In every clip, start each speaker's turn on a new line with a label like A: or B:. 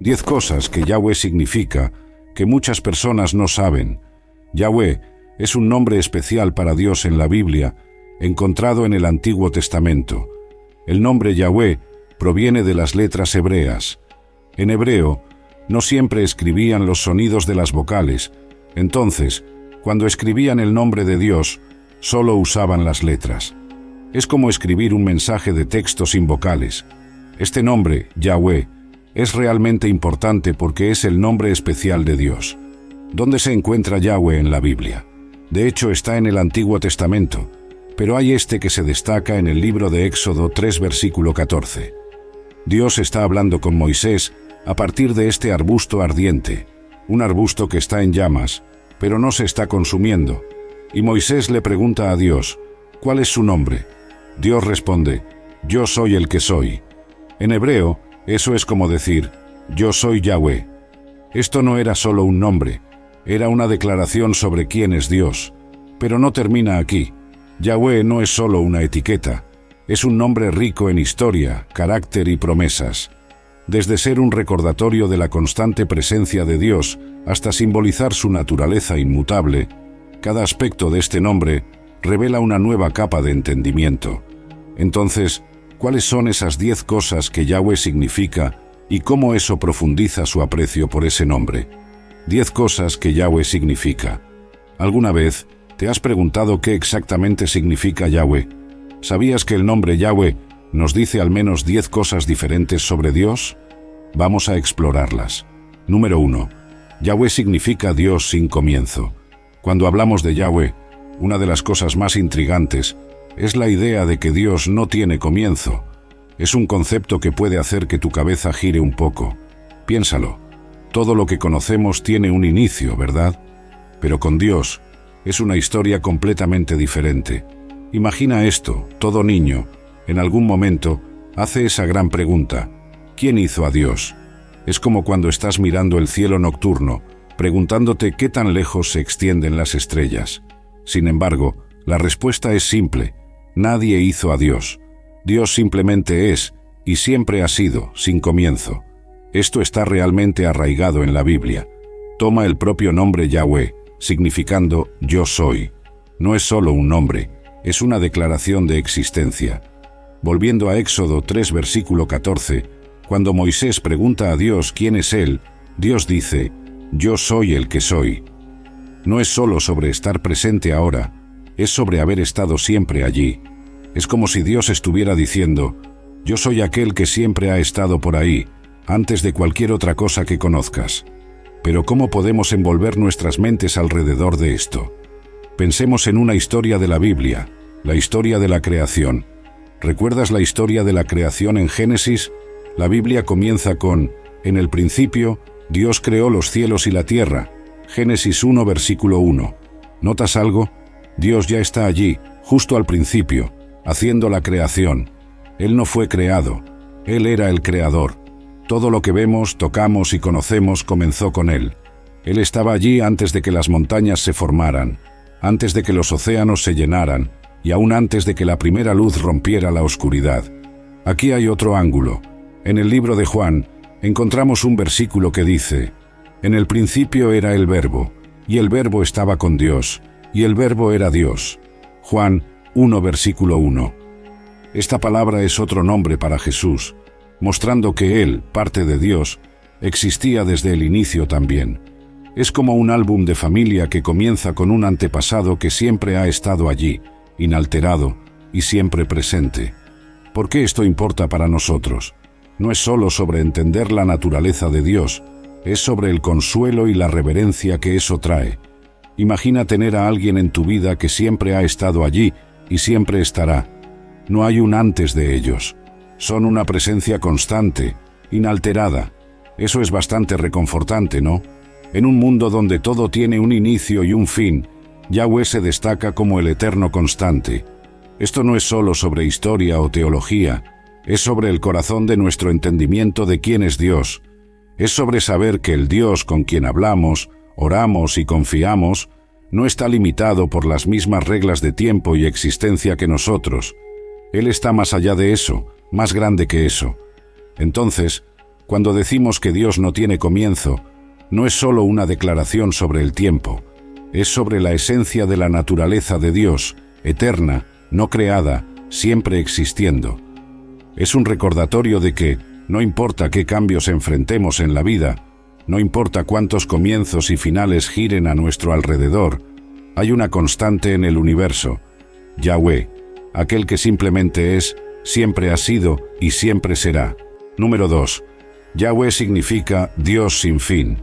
A: 10 cosas que Yahweh significa que muchas personas no saben. Yahweh es un nombre especial para Dios en la Biblia, encontrado en el Antiguo Testamento. El nombre Yahweh proviene de las letras hebreas. En hebreo, no siempre escribían los sonidos de las vocales, entonces, cuando escribían el nombre de Dios, solo usaban las letras. Es como escribir un mensaje de texto sin vocales. Este nombre, Yahweh, es realmente importante porque es el nombre especial de Dios. ¿Dónde se encuentra Yahweh en la Biblia? De hecho, está en el Antiguo Testamento, pero hay este que se destaca en el libro de Éxodo 3, versículo 14. Dios está hablando con Moisés a partir de este arbusto ardiente, un arbusto que está en llamas, pero no se está consumiendo. Y Moisés le pregunta a Dios, ¿cuál es su nombre? Dios responde, yo soy el que soy. En hebreo, eso es como decir, yo soy Yahweh. Esto no era solo un nombre, era una declaración sobre quién es Dios. Pero no termina aquí. Yahweh no es solo una etiqueta, es un nombre rico en historia, carácter y promesas. Desde ser un recordatorio de la constante presencia de Dios hasta simbolizar su naturaleza inmutable, cada aspecto de este nombre revela una nueva capa de entendimiento. Entonces, ¿cuáles son esas 10 cosas que Yahweh significa y cómo eso profundiza su aprecio por ese nombre? 10 cosas que Yahweh significa. ¿Alguna vez te has preguntado qué exactamente significa Yahweh? ¿Sabías que el nombre Yahweh nos dice al menos 10 cosas diferentes sobre Dios? Vamos a explorarlas. Número 1. Yahweh significa Dios sin comienzo. Cuando hablamos de Yahweh, una de las cosas más intrigantes es la idea de que Dios no tiene comienzo. Es un concepto que puede hacer que tu cabeza gire un poco. Piénsalo. Todo lo que conocemos tiene un inicio, ¿verdad? Pero con Dios es una historia completamente diferente. Imagina esto, todo niño, en algún momento, hace esa gran pregunta, ¿quién hizo a Dios? Es como cuando estás mirando el cielo nocturno, preguntándote qué tan lejos se extienden las estrellas. Sin embargo, la respuesta es simple, nadie hizo a Dios. Dios simplemente es, y siempre ha sido, sin comienzo. Esto está realmente arraigado en la Biblia. Toma el propio nombre Yahweh, significando yo soy. No es solo un nombre, es una declaración de existencia. Volviendo a Éxodo 3, versículo 14, cuando Moisés pregunta a Dios quién es Él, Dios dice, yo soy el que soy. No es solo sobre estar presente ahora, es sobre haber estado siempre allí. Es como si Dios estuviera diciendo, yo soy aquel que siempre ha estado por ahí, antes de cualquier otra cosa que conozcas. Pero ¿cómo podemos envolver nuestras mentes alrededor de esto? Pensemos en una historia de la Biblia, la historia de la creación. ¿Recuerdas la historia de la creación en Génesis? La Biblia comienza con, en el principio, Dios creó los cielos y la tierra. Génesis 1, versículo 1. ¿Notas algo? Dios ya está allí, justo al principio, haciendo la creación. Él no fue creado, Él era el creador. Todo lo que vemos, tocamos y conocemos comenzó con Él. Él estaba allí antes de que las montañas se formaran, antes de que los océanos se llenaran y aún antes de que la primera luz rompiera la oscuridad. Aquí hay otro ángulo. En el libro de Juan encontramos un versículo que dice, en el principio era el Verbo, y el Verbo estaba con Dios, y el Verbo era Dios. Juan 1, versículo 1. Esta palabra es otro nombre para Jesús, mostrando que Él, parte de Dios, existía desde el inicio también. Es como un álbum de familia que comienza con un antepasado que siempre ha estado allí, inalterado y siempre presente. ¿Por qué esto importa para nosotros? No es solo sobre entender la naturaleza de Dios, es sobre el consuelo y la reverencia que eso trae. Imagina tener a alguien en tu vida que siempre ha estado allí y siempre estará. No hay un antes de ellos. Son una presencia constante, inalterada. Eso es bastante reconfortante, ¿no? En un mundo donde todo tiene un inicio y un fin, Yahweh se destaca como el eterno constante. Esto no es solo sobre historia o teología, es sobre el corazón de nuestro entendimiento de quién es Dios. Es sobre saber que el Dios con quien hablamos, oramos y confiamos, no está limitado por las mismas reglas de tiempo y existencia que nosotros. Él está más allá de eso, más grande que eso. Entonces, Cuando decimos que Dios no tiene comienzo, no es solo una declaración sobre el tiempo, es sobre la esencia de la naturaleza de Dios, eterna, no creada, siempre existiendo. Es un recordatorio de que, no importa qué cambios enfrentemos en la vida, no importa cuántos comienzos y finales giren a nuestro alrededor, hay una constante en el universo, Yahweh, aquel que simplemente es, siempre ha sido y siempre será. Número 2. Yahweh significa Dios sin fin.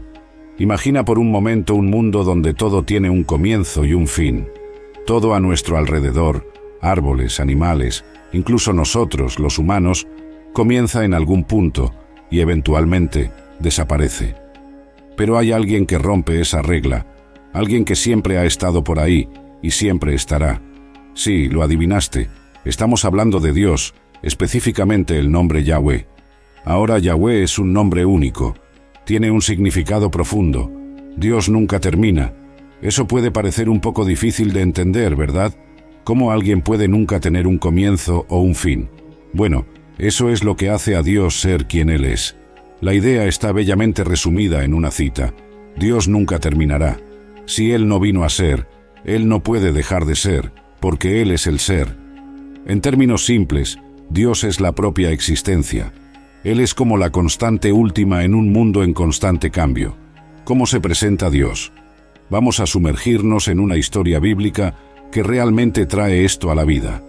A: Imagina por un momento un mundo donde todo tiene un comienzo y un fin. Todo a nuestro alrededor, árboles, animales, incluso nosotros, los humanos, comienza en algún punto y eventualmente desaparece. Pero hay alguien que rompe esa regla, alguien que siempre ha estado por ahí y siempre estará. Sí, lo adivinaste, estamos hablando de Dios, específicamente el nombre Yahweh. Ahora Yahweh es un nombre único, tiene un significado profundo. Dios nunca termina. Eso puede parecer un poco difícil de entender, ¿verdad? ¿Cómo alguien puede nunca tener un comienzo o un fin? Bueno, eso es lo que hace a Dios ser quien Él es. La idea está bellamente resumida en una cita. Dios nunca terminará. Si Él no vino a ser, Él no puede dejar de ser, porque Él es el ser. En términos simples, Dios es la propia existencia. Él es como la constante última en un mundo en constante cambio. ¿Cómo se presenta Dios? Vamos a sumergirnos en una historia bíblica que realmente trae esto a la vida.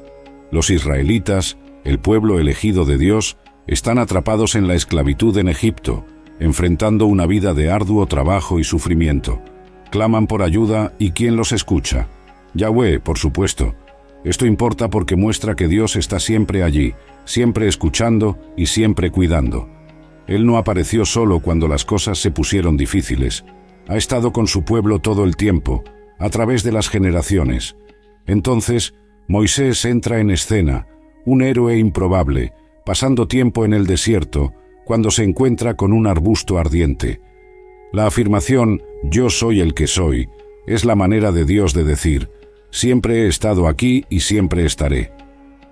A: Los israelitas, el pueblo elegido de Dios, están atrapados en la esclavitud en Egipto, enfrentando una vida de arduo trabajo y sufrimiento. Claman por ayuda y ¿quién los escucha? Yahweh, por supuesto. Esto importa porque muestra que Dios está siempre allí, siempre escuchando y siempre cuidando. Él no apareció solo cuando las cosas se pusieron difíciles. Ha estado con su pueblo todo el tiempo, a través de las generaciones. Entonces, Moisés entra en escena, un héroe improbable, pasando tiempo en el desierto, cuando se encuentra con un arbusto ardiente. La afirmación, yo soy el que soy, es la manera de Dios de decir, siempre he estado aquí y siempre estaré.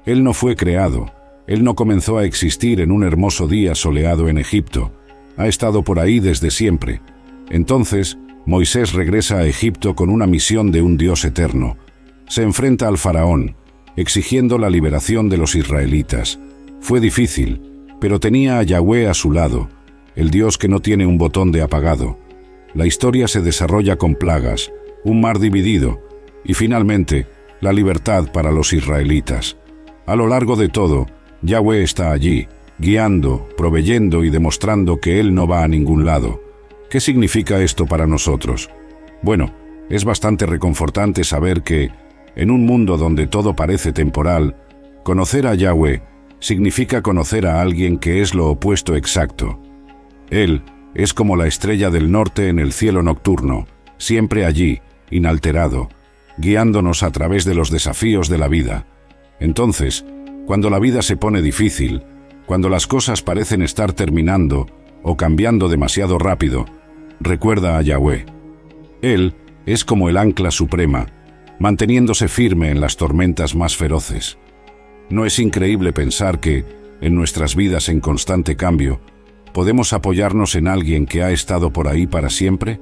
A: Él no fue creado, Él no comenzó a existir en un hermoso día soleado en Egipto, ha estado por ahí desde siempre. Entonces, Moisés regresa a Egipto con una misión de un Dios eterno. Se enfrenta al faraón, exigiendo la liberación de los israelitas. Fue difícil, pero tenía a Yahweh a su lado, el Dios que no tiene un botón de apagado. La historia se desarrolla con plagas, un mar dividido, y finalmente, la libertad para los israelitas. A lo largo de todo, Yahweh está allí, guiando, proveyendo y demostrando que Él no va a ningún lado. ¿Qué significa esto para nosotros? Bueno, es bastante reconfortante saber que, en un mundo donde todo parece temporal, conocer a Yahweh significa conocer a alguien que es lo opuesto exacto. Él es como la estrella del norte en el cielo nocturno, siempre allí, inalterado, guiándonos a través de los desafíos de la vida. Entonces, cuando la vida se pone difícil, cuando las cosas parecen estar terminando o cambiando demasiado rápido, recuerda a Yahweh. Él es como el ancla suprema, manteniéndose firme en las tormentas más feroces. ¿No es increíble pensar que, en nuestras vidas en constante cambio, podemos apoyarnos en alguien que ha estado por ahí para siempre?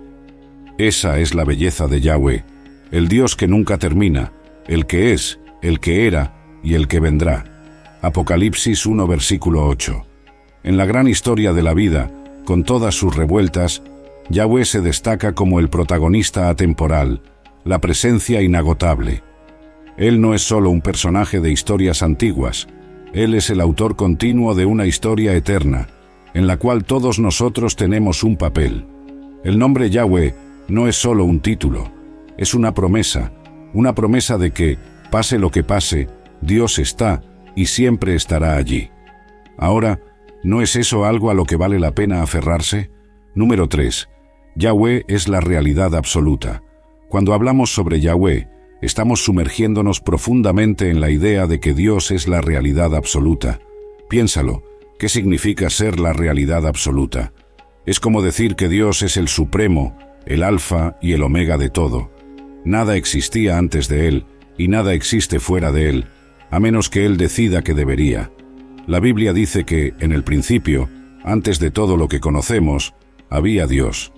A: Esa es la belleza de Yahweh, el Dios que nunca termina, el que es, el que era y el que vendrá. Apocalipsis 1, versículo 8. En la gran historia de la vida, con todas sus revueltas, Yahweh se destaca como el protagonista atemporal, la presencia inagotable. Él no es solo un personaje de historias antiguas, Él es el autor continuo de una historia eterna, en la cual todos nosotros tenemos un papel. El nombre Yahweh no es solo un título, es una promesa de que, pase lo que pase, Dios está y siempre estará allí. Ahora, ¿no es eso algo a lo que vale la pena aferrarse? Número 3. Yahweh es la realidad absoluta. Cuando hablamos sobre Yahweh, estamos sumergiéndonos profundamente en la idea de que Dios es la realidad absoluta. Piénsalo, ¿qué significa ser la realidad absoluta? Es como decir que Dios es el supremo, el alfa y el omega de todo. Nada existía antes de Él y nada existe fuera de Él, a menos que Él decida que debería. La Biblia dice que, en el principio, Antes de todo lo que conocemos, había Dios.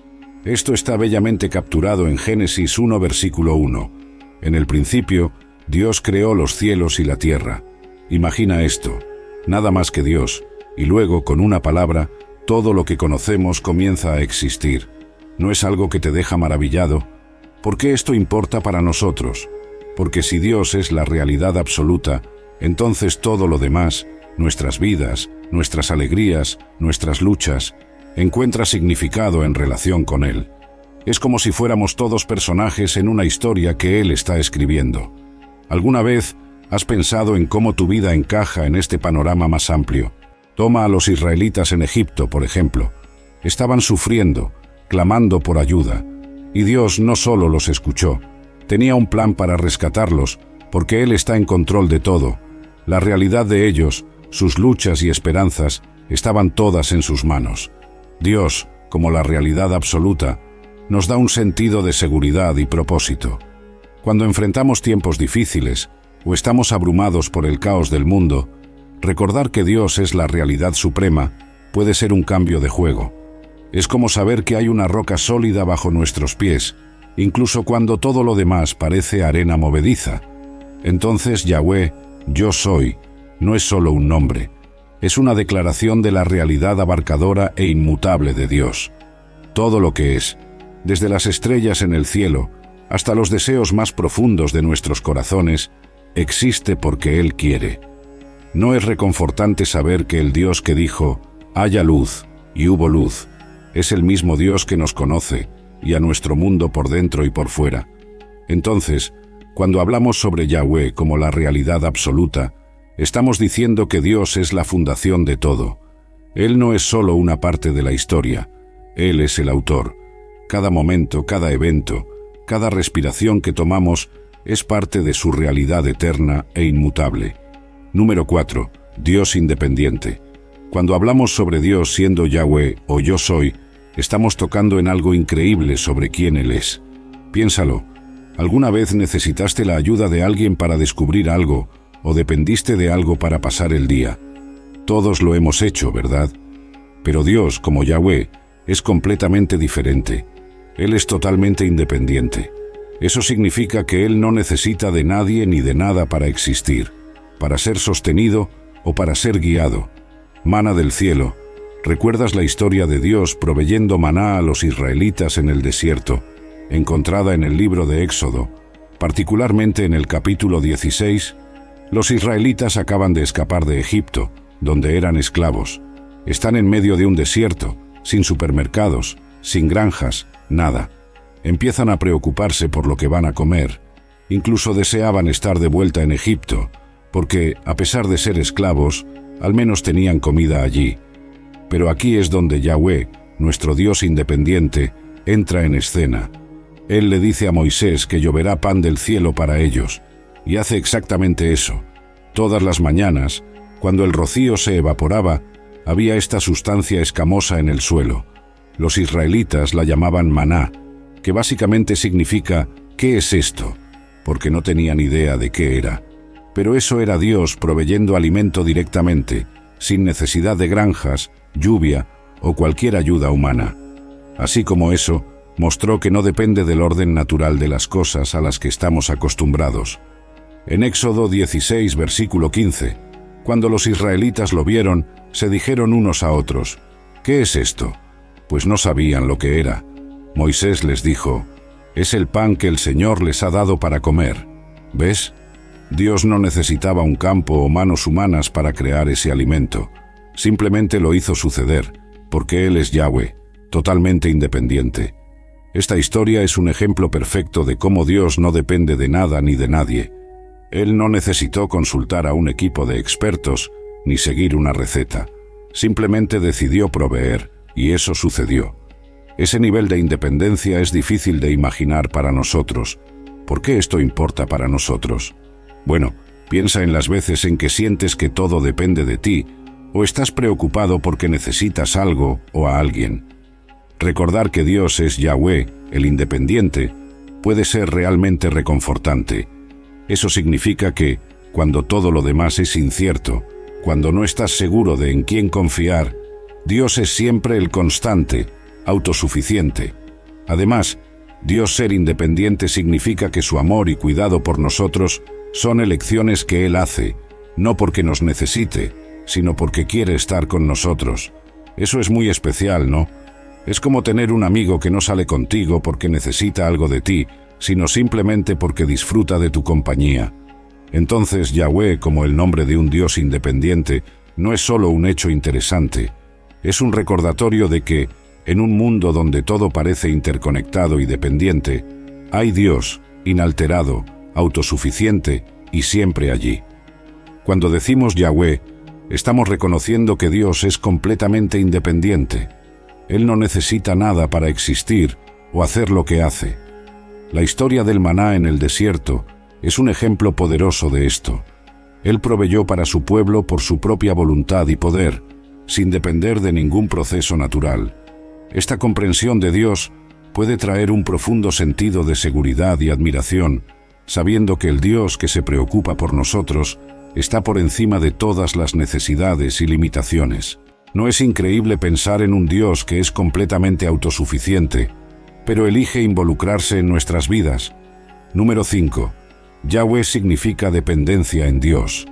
A: Esto está bellamente capturado en Génesis 1, versículo 1. En el principio, Dios creó los cielos y la tierra. Imagina esto, nada más que Dios, y luego, con una palabra, todo lo que conocemos comienza a existir. ¿No es algo que te deja maravillado? ¿Por qué esto importa para nosotros? Porque si Dios es la realidad absoluta, entonces todo lo demás, nuestras vidas, nuestras alegrías, nuestras luchas, encuentra significado en relación con Él. Es como si fuéramos todos personajes en una historia que Él está escribiendo. ¿Alguna vez has pensado en cómo tu vida encaja en este panorama más amplio? Toma a los israelitas en Egipto, por ejemplo. Estaban sufriendo, clamando por ayuda, y Dios no solo los escuchó, tenía un plan para rescatarlos, porque Él está en control de todo. La realidad de ellos, sus luchas y esperanzas, estaban todas en sus manos. Dios, como la realidad absoluta, nos da un sentido de seguridad y propósito. Cuando enfrentamos tiempos difíciles o estamos abrumados por el caos del mundo, recordar que Dios es la realidad suprema puede ser un cambio de juego. Es como saber que hay una roca sólida bajo nuestros pies, incluso cuando todo lo demás parece arena movediza. Entonces Yahweh, yo soy, no es solo un nombre, es una declaración de la realidad abarcadora e inmutable de Dios. Todo lo que es, desde las estrellas en el cielo hasta los deseos más profundos de nuestros corazones, existe porque Él quiere. ¿No es reconfortante saber que el Dios que dijo, haya luz, y hubo luz, es el mismo Dios que nos conoce y a nuestro mundo por dentro y por fuera? Entonces, cuando hablamos sobre Yahweh como la realidad absoluta, estamos diciendo que Dios es la fundación de todo. Él no es solo una parte de la historia, Él es el autor. Cada momento, cada evento, cada respiración que tomamos es parte de su realidad eterna e inmutable. Número 4. Dios independiente. Cuando hablamos sobre Dios siendo Yahweh o yo soy, estamos tocando en algo increíble sobre quién Él es. Piénsalo, ¿alguna vez necesitaste la ayuda de alguien para descubrir algo o dependiste de algo para pasar el día? Todos lo hemos hecho, ¿verdad? Pero Dios, como Yahweh, es completamente diferente. Él es totalmente independiente. Eso significa que Él no necesita de nadie ni de nada para existir, para ser sostenido o para ser guiado. Maná del cielo. ¿Recuerdas la historia de Dios proveyendo maná a los israelitas en el desierto, encontrada en el libro de Éxodo, particularmente en el capítulo 16? Los israelitas acaban de escapar de Egipto, donde eran esclavos. Están en medio de un desierto, sin supermercados, sin granjas, nada. Empiezan a preocuparse por lo que van a comer. Incluso deseaban estar de vuelta en Egipto, porque, a pesar de ser esclavos, al menos tenían comida allí. Pero aquí es donde Yahweh, nuestro Dios independiente, entra en escena. Él le dice a Moisés que lloverá pan del cielo para ellos, y hace exactamente eso. Todas las mañanas, cuando el rocío se evaporaba, había esta sustancia escamosa en el suelo. Los israelitas la llamaban maná, que básicamente significa ¿qué es esto?, porque no tenían idea de qué era. Pero eso era Dios proveyendo alimento directamente, sin necesidad de granjas, lluvia o cualquier ayuda humana. Así como eso, mostró que no depende del orden natural de las cosas a las que estamos acostumbrados. En Éxodo 16, versículo 15, cuando los israelitas lo vieron, se dijeron unos a otros, ¿qué es esto? Pues no sabían lo que era. Moisés les dijo, es el pan que el Señor les ha dado para comer. ¿Ves? Dios no necesitaba un campo o manos humanas para crear ese alimento. Simplemente lo hizo suceder, porque Él es Yahweh, totalmente independiente. Esta historia es un ejemplo perfecto de cómo Dios no depende de nada ni de nadie. Él no necesitó consultar a un equipo de expertos ni seguir una receta. Simplemente decidió proveer, y eso sucedió. Ese nivel de independencia es difícil de imaginar para nosotros. ¿Por qué esto importa para nosotros? Bueno, piensa en las veces en que sientes que todo depende de ti, o estás preocupado porque necesitas algo o a alguien. Recordar que Dios es Yahweh, el independiente, puede ser realmente reconfortante. Eso significa que, cuando todo lo demás es incierto, cuando no estás seguro de en quién confiar, Dios es siempre el constante, autosuficiente. Además, Dios ser independiente significa que su amor y cuidado por nosotros son elecciones que Él hace, no porque nos necesite, sino porque quiere estar con nosotros. Eso es muy especial, ¿no? Es como tener un amigo que no sale contigo porque necesita algo de ti, sino simplemente porque disfruta de tu compañía. Entonces, Yahweh, como el nombre de un Dios independiente, no es solo un hecho interesante. Es un recordatorio de que, en un mundo donde todo parece interconectado y dependiente, hay Dios, inalterado, autosuficiente y siempre allí. Cuando decimos Yahweh, estamos reconociendo que Dios es completamente independiente. Él no necesita nada para existir o hacer lo que hace. La historia del maná en el desierto es un ejemplo poderoso de esto. Él proveyó para su pueblo por su propia voluntad y poder, sin depender de ningún proceso natural. Esta comprensión de Dios puede traer un profundo sentido de seguridad y admiración, sabiendo que el Dios que se preocupa por nosotros está por encima de todas las necesidades y limitaciones. ¿No es increíble pensar en un Dios que es completamente autosuficiente, pero elige involucrarse en nuestras vidas? Número 5. Yahweh significa dependencia en Dios.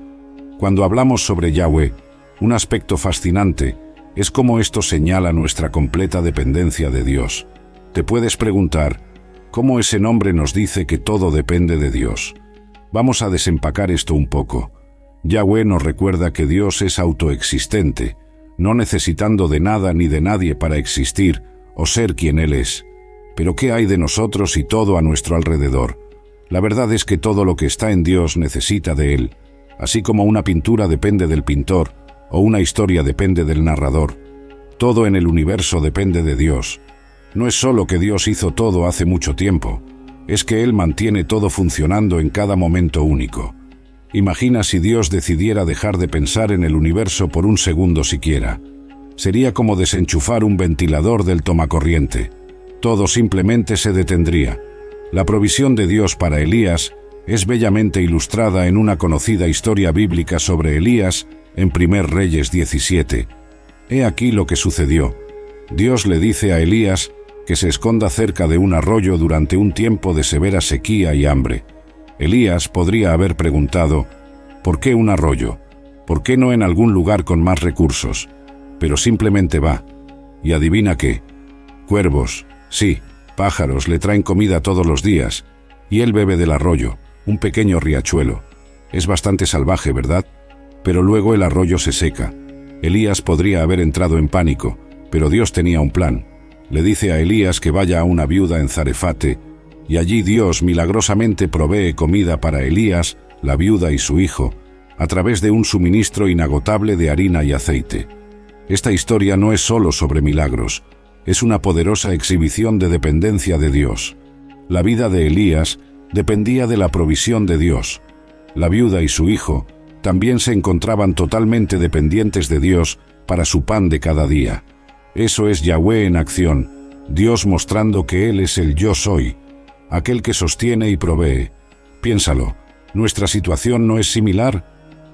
A: Cuando hablamos sobre Yahweh, un aspecto fascinante es cómo esto señala nuestra completa dependencia de Dios. Te puedes preguntar, ¿cómo ese nombre nos dice que todo depende de Dios? Vamos a desempacar esto un poco. Yahweh nos recuerda que Dios es autoexistente, no necesitando de nada ni de nadie para existir o ser quien Él es. Pero ¿qué hay de nosotros y todo a nuestro alrededor? La verdad es que todo lo que está en Dios necesita de Él, así como una pintura depende del pintor o una historia depende del narrador. Todo en el universo depende de Dios. No es solo que Dios hizo todo hace mucho tiempo, es que Él mantiene todo funcionando en cada momento único. Imagina si Dios decidiera dejar de pensar en el universo por un segundo siquiera. Sería como desenchufar un ventilador del tomacorriente. Todo simplemente se detendría. La provisión de Dios para Elías es bellamente ilustrada en una conocida historia bíblica sobre Elías en 1 Reyes 17. He aquí lo que sucedió. Dios le dice a Elías que se esconda cerca de un arroyo durante un tiempo de severa sequía y hambre. Elías podría haber preguntado, ¿por qué un arroyo? ¿Por qué no en algún lugar con más recursos? Pero simplemente va. Y adivina qué. Cuervos, sí, pájaros le traen comida todos los días, y él bebe del arroyo, un pequeño riachuelo. Es bastante salvaje, ¿verdad? Pero luego el arroyo se seca. Elías podría haber entrado en pánico, pero Dios tenía un plan. Le dice a Elías que vaya a una viuda en Zarefate, y allí Dios milagrosamente provee comida para Elías, la viuda y su hijo, a través de un suministro inagotable de harina y aceite. Esta historia no es solo sobre milagros, es una poderosa exhibición de dependencia de Dios. La vida de Elías dependía de la provisión de Dios. La viuda y su hijo también se encontraban totalmente dependientes de Dios para su pan de cada día. Eso es Yahweh en acción, Dios mostrando que Él es el Yo Soy, aquel que sostiene y provee. Piénsalo, ¿nuestra situación no es similar?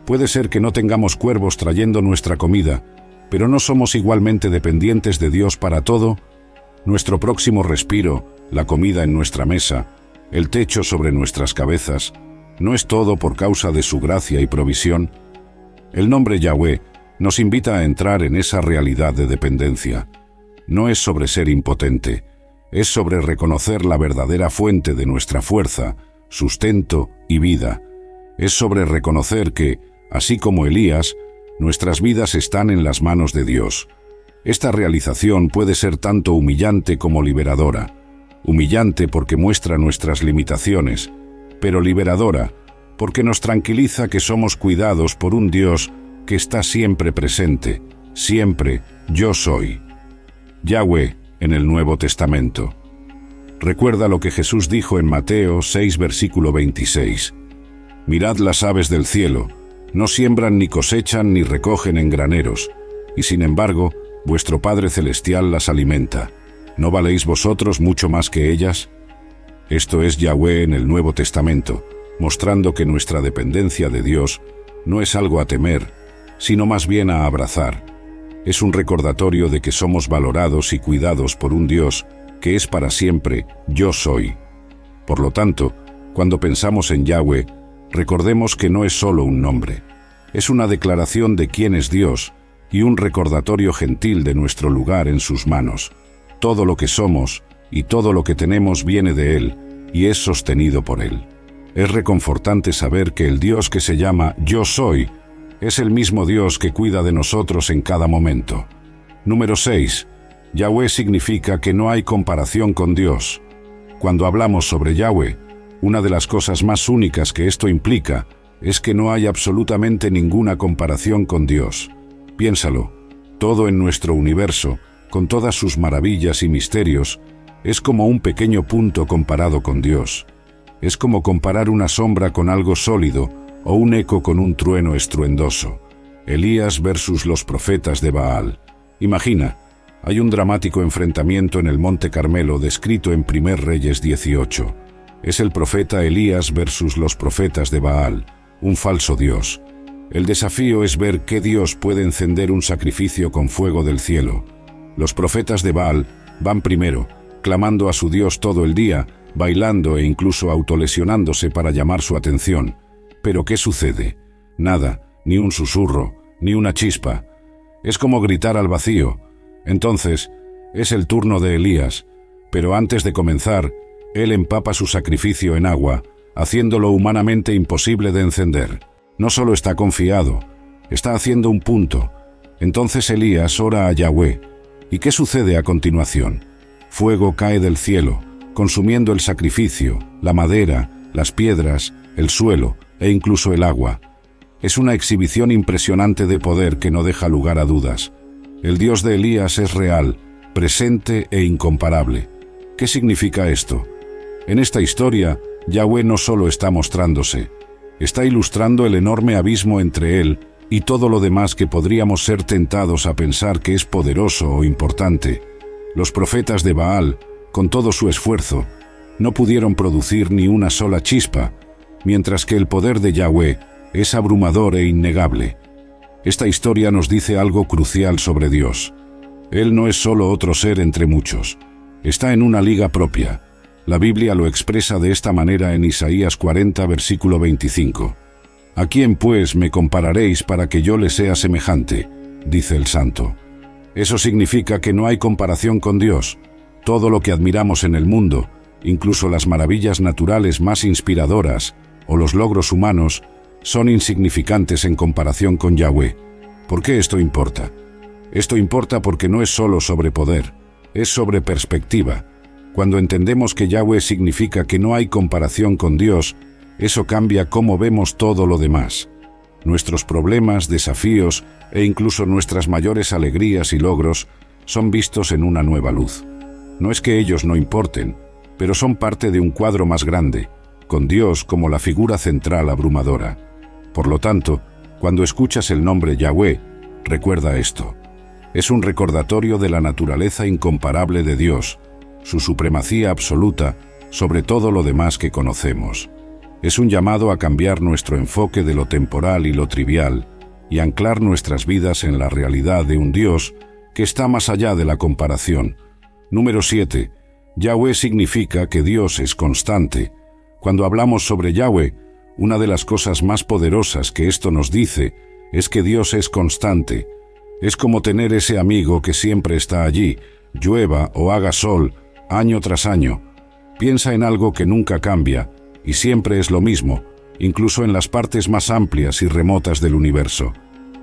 A: Puede ser que no tengamos cuervos trayendo nuestra comida, pero ¿no somos igualmente dependientes de Dios para todo? Nuestro próximo respiro, la comida en nuestra mesa, el techo sobre nuestras cabezas, ¿no es todo por causa de su gracia y provisión? El nombre Yahweh nos invita a entrar en esa realidad de dependencia. No es sobre ser impotente, es sobre reconocer la verdadera fuente de nuestra fuerza, sustento y vida. Es sobre reconocer que, así como Elías, nuestras vidas están en las manos de Dios. Esta realización puede ser tanto humillante como liberadora. Humillante porque muestra nuestras limitaciones, pero liberadora porque nos tranquiliza que somos cuidados por un Dios que está siempre presente, siempre Yo Soy. Yahweh en el Nuevo Testamento. Recuerda lo que Jesús dijo en Mateo 6, versículo 26. Mirad las aves del cielo, no siembran ni cosechan ni recogen en graneros, y sin embargo, vuestro Padre Celestial las alimenta. ¿No valéis vosotros mucho más que ellas? Esto es Yahweh en el Nuevo Testamento, mostrando que nuestra dependencia de Dios no es algo a temer, sino más bien a abrazar. Es un recordatorio de que somos valorados y cuidados por un Dios que es para siempre Yo Soy. Por lo tanto, cuando pensamos en Yahweh, recordemos que no es solo un nombre. Es una declaración de quién es Dios y un recordatorio gentil de nuestro lugar en sus manos. Todo lo que somos y todo lo que tenemos viene de Él y es sostenido por Él. Es reconfortante saber que el Dios que se llama Yo Soy es el mismo Dios que cuida de nosotros en cada momento. Número 6. Yahweh significa que no hay comparación con Dios. Cuando hablamos sobre Yahweh, una de las cosas más únicas que esto implica es que no hay absolutamente ninguna comparación con Dios. Piénsalo, todo en nuestro universo, con todas sus maravillas y misterios, es como un pequeño punto comparado con Dios. Es como comparar una sombra con algo sólido o un eco con un trueno estruendoso. Elías versus los profetas de Baal. Imagina, hay un dramático enfrentamiento en el Monte Carmelo descrito en 1 Reyes 18. Es el profeta Elías versus los profetas de Baal, un falso dios. El desafío es ver qué Dios puede encender un sacrificio con fuego del cielo. Los profetas de Baal van primero, clamando a su Dios todo el día, bailando e incluso autolesionándose para llamar su atención. Pero ¿qué sucede? Nada, ni un susurro, ni una chispa. Es como gritar al vacío. Entonces, es el turno de Elías, pero antes de comenzar, él empapa su sacrificio en agua, haciéndolo humanamente imposible de encender. No solo está confiado, está haciendo un punto. Entonces Elías ora a Yahweh. ¿Y qué sucede a continuación? Fuego cae del cielo, consumiendo el sacrificio, la madera, las piedras, el suelo e incluso el agua. Es una exhibición impresionante de poder que no deja lugar a dudas. El Dios de Elías es real, presente e incomparable. ¿Qué significa esto? En esta historia, Yahweh no solo está mostrándose, está ilustrando el enorme abismo entre Él y todo lo demás que podríamos ser tentados a pensar que es poderoso o importante. Los profetas de Baal, con todo su esfuerzo, no pudieron producir ni una sola chispa, mientras que el poder de Yahweh es abrumador e innegable. Esta historia nos dice algo crucial sobre Dios. Él no es solo otro ser entre muchos. Está en una liga propia. La Biblia lo expresa de esta manera en Isaías 40, versículo 25. ¿A quién pues me compararéis para que yo le sea semejante?, dice el Santo. Eso significa que no hay comparación con Dios. Todo lo que admiramos en el mundo, incluso las maravillas naturales más inspiradoras o los logros humanos, son insignificantes en comparación con Yahweh. ¿Por qué esto importa? Esto importa porque no es solo sobre poder, es sobre perspectiva. Cuando entendemos que Yahweh significa que no hay comparación con Dios, eso cambia cómo vemos todo lo demás. Nuestros problemas, desafíos e incluso nuestras mayores alegrías y logros son vistos en una nueva luz. No es que ellos no importen, pero son parte de un cuadro más grande, con Dios como la figura central abrumadora. Por lo tanto, cuando escuchas el nombre Yahweh, recuerda esto. Es un recordatorio de la naturaleza incomparable de Dios, su supremacía absoluta sobre todo lo demás que conocemos. Es un llamado a cambiar nuestro enfoque de lo temporal y lo trivial y anclar nuestras vidas en la realidad de un Dios que está más allá de la comparación. Número 7. Yahweh significa que Dios es constante. Cuando hablamos sobre Yahweh, una de las cosas más poderosas que esto nos dice es que Dios es constante. Es como tener ese amigo que siempre está allí, llueva o haga sol, año tras año. Piensa en algo que nunca cambia y siempre es lo mismo, incluso en las partes más amplias y remotas del universo.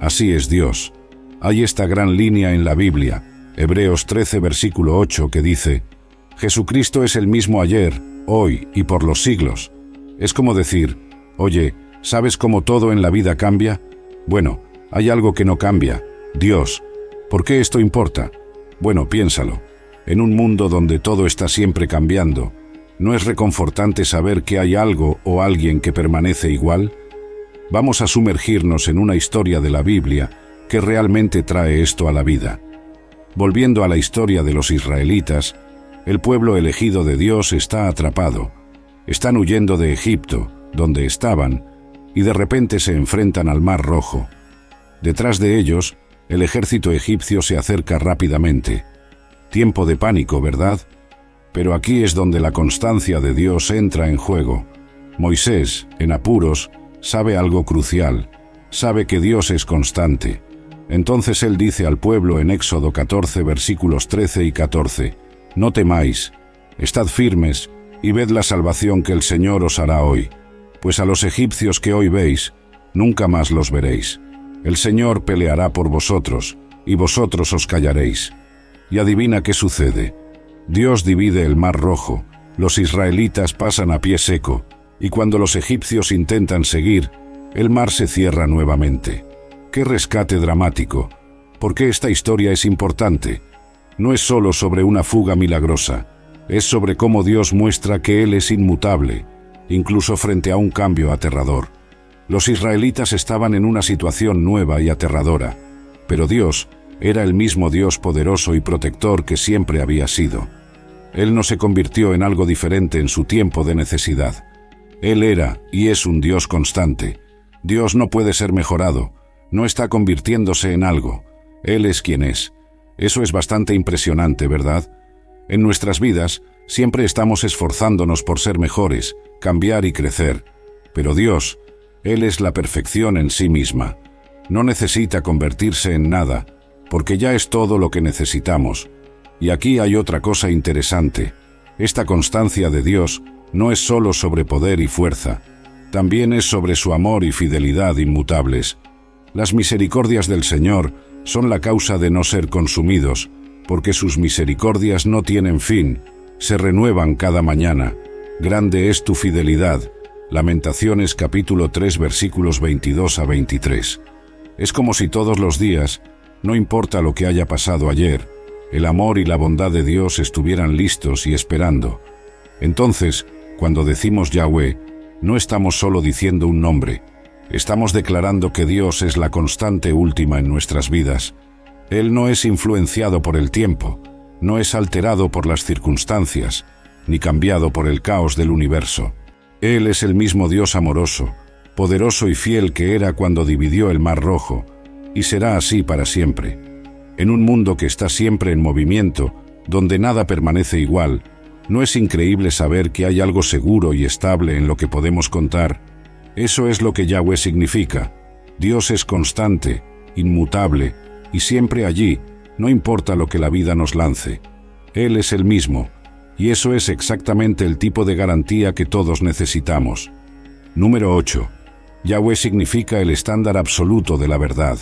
A: Así es Dios. Hay esta gran línea en la Biblia, Hebreos 13, versículo 8, que dice: Jesucristo es el mismo ayer, hoy y por los siglos. Es como decir: oye, ¿sabes cómo todo en la vida cambia? Bueno, hay algo que no cambia: Dios. ¿Por qué esto importa? Bueno, piénsalo. En un mundo donde todo está siempre cambiando, ¿no es reconfortante saber que hay algo o alguien que permanece igual? Vamos a sumergirnos en una historia de la Biblia que realmente trae esto a la vida. Volviendo a la historia de los israelitas, el pueblo elegido de Dios está atrapado. Están huyendo de Egipto, donde estaban, y de repente se enfrentan al Mar Rojo. Detrás de ellos, El ejército egipcio se acerca rápidamente. Tiempo de pánico, ¿verdad? Pero aquí es donde la constancia de Dios entra en juego. Moisés, en apuros, sabe algo crucial. Sabe que Dios es constante. Entonces él dice al pueblo en Éxodo 14, versículos 13 y 14, «No temáis, estad firmes y ved la salvación que el Señor os hará hoy, pues a los egipcios que hoy veis, nunca más los veréis. El Señor peleará por vosotros, y vosotros os callaréis». Y adivina qué sucede. Dios divide el Mar Rojo, los israelitas pasan a pie seco, y cuando los egipcios intentan seguir, el mar se cierra nuevamente. ¡Qué rescate dramático! ¿Por qué esta historia es importante? No es solo sobre una fuga milagrosa, es sobre cómo Dios muestra que Él es inmutable, incluso frente a un cambio aterrador. Los israelitas estaban en una situación nueva y aterradora, pero Dios era el mismo Dios poderoso y protector que siempre había sido. Él no se convirtió en algo diferente en su tiempo de necesidad. Él era y es un Dios constante. Dios no puede ser mejorado, no está convirtiéndose en algo. Él es quien es. Eso es bastante impresionante, ¿verdad? En nuestras vidas siempre estamos esforzándonos por ser mejores, cambiar y crecer. Pero Dios, Él es la perfección en sí misma. No necesita convertirse en nada, porque ya es todo lo que necesitamos. Y aquí hay otra cosa interesante. Esta constancia de Dios no es solo sobre poder y fuerza, también es sobre su amor y fidelidad inmutables. Las misericordias del Señor son la causa de no ser consumidos, porque sus misericordias no tienen fin, se renuevan cada mañana. Grande es tu fidelidad. Lamentaciones capítulo 3 versículos 22 a 23. Es como si todos los días, no importa lo que haya pasado ayer, el amor y la bondad de Dios estuvieran listos y esperando. Entonces, cuando decimos Yahweh, no estamos solo diciendo un nombre, estamos declarando que Dios es la constante última en nuestras vidas. Él no es influenciado por el tiempo, no es alterado por las circunstancias, ni cambiado por el caos del universo. Él es el mismo Dios amoroso, poderoso y fiel que era cuando dividió el Mar Rojo, y será así para siempre. En un mundo que está siempre en movimiento, donde nada permanece igual, ¿no es increíble saber que hay algo seguro y estable en lo que podemos contar? Eso es lo que Yahweh significa. Dios es constante, inmutable, y siempre allí, no importa lo que la vida nos lance. Él es el mismo, y eso es exactamente el tipo de garantía que todos necesitamos. Número 8. Yahweh significa el estándar absoluto de la verdad.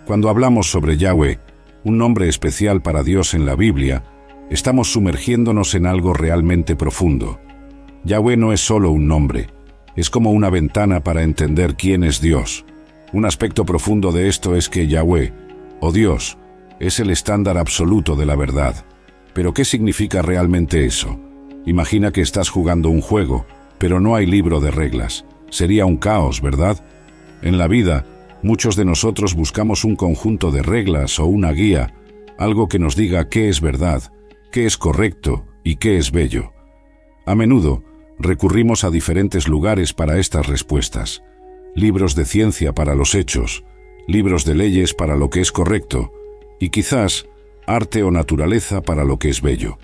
A: Cuando hablamos sobre Yahweh, un nombre especial para Dios en la Biblia, estamos sumergiéndonos en algo realmente profundo. Yahweh no es solo un nombre, es como una ventana para entender quién es Dios. Un aspecto profundo de esto es que Yahweh, o Dios, es el estándar absoluto de la verdad. ¿Pero qué significa realmente eso? Imagina que estás jugando un juego, pero no hay libro de reglas. Sería un caos, ¿verdad? En la vida, muchos de nosotros buscamos un conjunto de reglas o una guía, algo que nos diga qué es verdad, qué es correcto y qué es bello. A menudo, recurrimos a diferentes lugares para estas respuestas. Libros de ciencia para los hechos, libros de leyes para lo que es correcto, y quizás arte o naturaleza para lo que es bello.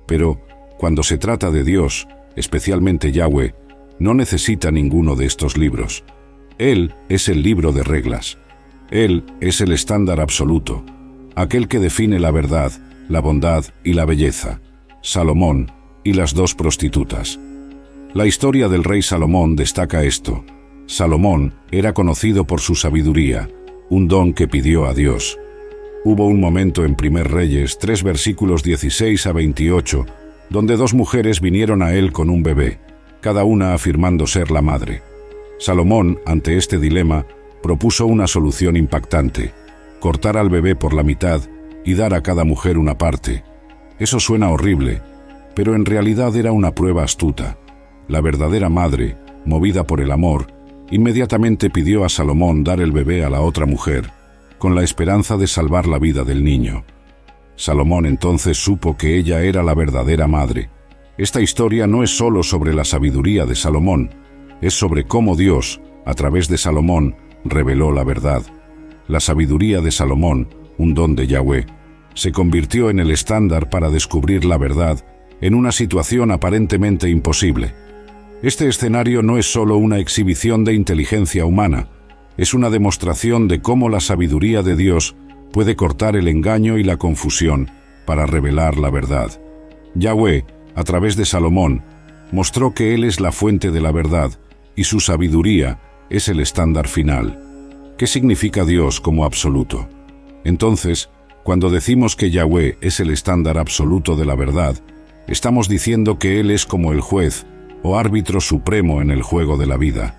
A: Pero, cuando se trata de Dios, especialmente Yahweh, no necesita ninguno de estos libros. Él es el libro de reglas. Él es el estándar absoluto, aquel que define la verdad, la bondad y la belleza. Salomón y las dos prostitutas. La historia del rey Salomón destaca esto. Salomón era conocido por su sabiduría, un don que pidió a Dios. Hubo un momento en Primer Reyes 3 versículos 16 a 28, donde dos mujeres vinieron a él con un bebé, cada una afirmando ser la madre. Salomón, ante este dilema, propuso una solución impactante: cortar al bebé por la mitad y dar a cada mujer una parte. Eso suena horrible, pero en realidad era una prueba astuta. La verdadera madre, movida por el amor, inmediatamente pidió a Salomón dar el bebé a la otra mujer, con la esperanza de salvar la vida del niño. Salomón entonces supo que ella era la verdadera madre. Esta historia no es solo sobre la sabiduría de Salomón, es sobre cómo Dios, a través de Salomón, reveló la verdad. la sabiduría de Salomón, un don de Yahweh, se convirtió en el estándar para descubrir la verdad en una situación aparentemente imposible. Este escenario no es solo una exhibición de inteligencia humana, es una demostración de cómo la sabiduría de Dios puede cortar el engaño y la confusión para revelar la verdad. Yahweh, a través de Salomón, mostró que Él es la fuente de la verdad y su sabiduría es el estándar final. ¿Qué significa Dios como absoluto? Entonces, cuando decimos que Yahweh es el estándar absoluto de la verdad, estamos diciendo que Él es como el juez o árbitro supremo en el juego de la vida.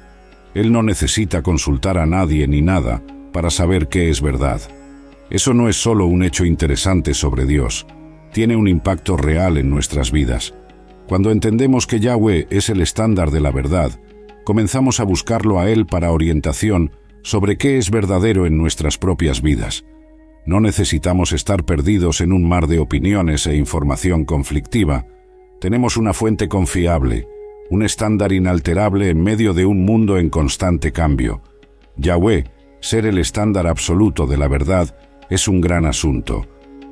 A: Él no necesita consultar a nadie ni nada para saber qué es verdad. Eso no es solo un hecho interesante sobre Dios, tiene un impacto real en nuestras vidas. Cuando entendemos que Yahweh es el estándar de la verdad, comenzamos a buscarlo a Él para orientación sobre qué es verdadero en nuestras propias vidas. No necesitamos estar perdidos en un mar de opiniones e información conflictiva. Tenemos una fuente confiable, un estándar inalterable en medio de un mundo en constante cambio. Yahweh, ser el estándar absoluto de la verdad, es un gran asunto.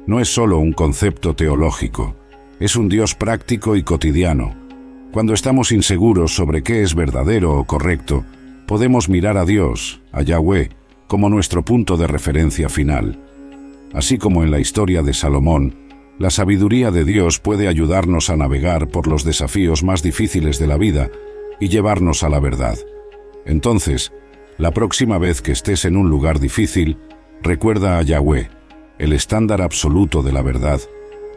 A: No es solo un concepto teológico, es un Dios práctico y cotidiano. Cuando estamos inseguros sobre qué es verdadero o correcto, podemos mirar a Dios, a Yahweh, como nuestro punto de referencia final. Así como en la historia de Salomón, la sabiduría de Dios puede ayudarnos a navegar por los desafíos más difíciles de la vida y llevarnos a la verdad. Entonces, la próxima vez que estés en un lugar difícil, recuerda a Yahweh, el estándar absoluto de la verdad,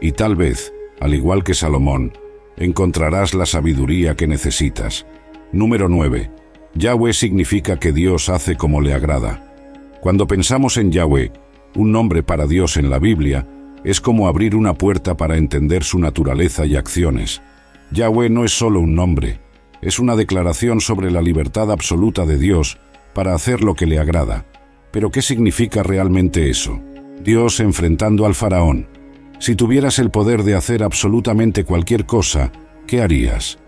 A: y tal vez, al igual que Salomón, encontrarás la sabiduría que necesitas. Número 9. Yahweh significa que Dios hace como le agrada. Cuando pensamos en Yahweh, un nombre para Dios en la Biblia, es como abrir una puerta para entender su naturaleza y acciones. Yahweh no es solo un nombre, es una declaración sobre la libertad absoluta de Dios para hacer lo que le agrada. ¿Pero qué significa realmente eso? Dios enfrentando al faraón. Si tuvieras el poder de hacer absolutamente cualquier cosa, ¿qué harías?